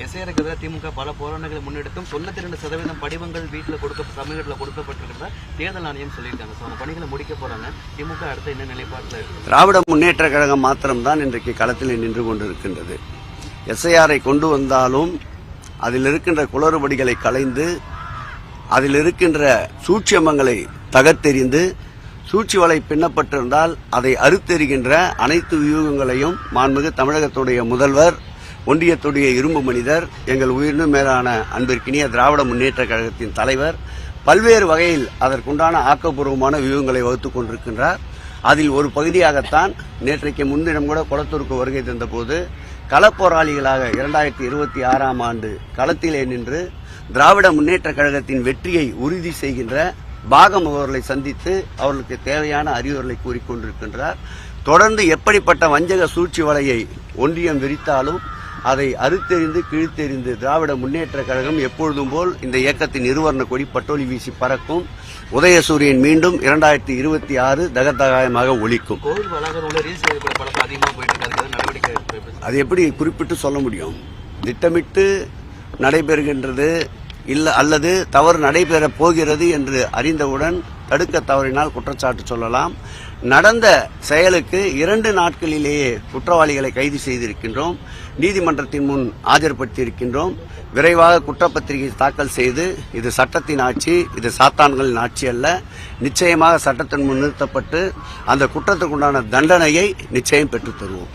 எஸ்ஐஆருக்கு எதிராக திமுக பல போராட்டங்களை முன்னெடுத்தும் 92% படிவங்கள் தமிழகத்தில் கொடுக்கப்பட்டிருக்கிறதா தேர்தல் ஆணையம் சொல்லியிருக்காங்க. ஸோ அந்த பணிகளை முடிக்க போறாங்க. திமுக அடுத்த என்ன நிலைப்பாட்டில் இருக்கு? திராவிட முன்னேற்ற கழகம் மாத்திரம்தான் இன்றைக்கு களத்தில் நின்று கொண்டிருக்கின்றது. எஸ்ஐஆரை கொண்டு வந்தாலும் அதில் இருக்கின்ற குளறுபடிகளை களைந்து அதில் இருக்கின்ற சூட்சமங்களை தகர்த்தெறிந்து சூழ்ச்சி வலை பின்னப்பட்டிருந்தால் அதை அறுத்தெறிகின்ற அனைத்து வியூகங்களையும் மாண்புமிகு தமிழகத்துடைய முதல்வர், ஒன்றியத்துடைய இரும்பு மனிதர், எங்கள் உயிரினு மேலான அன்பிற்கினிய திராவிட முன்னேற்ற கழகத்தின் தலைவர் பல்வேறு வகையில் அதற்குண்டான ஆக்கப்பூர்வமான வியூகங்களை வகுத்துக் கொண்டிருக்கின்றார். அதில் ஒரு பகுதியாகத்தான் நேற்றைக்கு முன்தினம் கூட கொளத்தூருக்கு வருகை தந்தபோது களப்போராளிகளாக 2026ஆம் ஆண்டு களத்திலே நின்று திராவிட முன்னேற்ற கழகத்தின் வெற்றியை உறுதி செய்கின்ற பாகம் அவர்களை சந்தித்து அவர்களுக்கு தேவையான அறிவுரைகளை கூறிக்கொண்டிருக்கின்றார். தொடர்ந்து எப்படிப்பட்ட வஞ்சக சூழ்ச்சி வலையை ஒன்றியம் விரித்தாலும் அதை அறுத்தெறிந்து கிழித்தெறிந்து திராவிட முன்னேற்ற கழகம் எப்பொழுதும் போல் இந்த இயக்கத்தின் இருவர்ண கொடி பட்டோலி வீசி பறக்கும். உதயசூரியன் மீண்டும் 2026 தகதகாயமாக ஒலிக்கும். அது எப்படி குறிப்பிட்டு சொல்ல முடியும்? திட்டமிட்டு நடைபெறுகின்றது அல்லது தவறு நடைபெறப் போகிறது என்று அறிந்தவுடன் தடுக்க தவறினால் குற்றச்சாட்டு சொல்லலாம். நடந்த செயலுக்கு 2 நாட்களிலேயே குற்றவாளிகளை கைது செய்திருக்கின்றோம். நீதிமன்றத்தின் முன் ஆஜர்படுத்தியிருக்கின்றோம். விரைவாக குற்றப்பத்திரிகை தாக்கல் செய்து இது சட்டத்தின் ஆட்சி, இது சாத்தான்களின் ஆட்சி அல்ல, நிச்சயமாக சட்டத்தின் முன் நிறுத்தப்பட்டு அந்த குற்றத்துக்குண்டான தண்டனையை நிச்சயம் பெற்றுத் தருவோம்.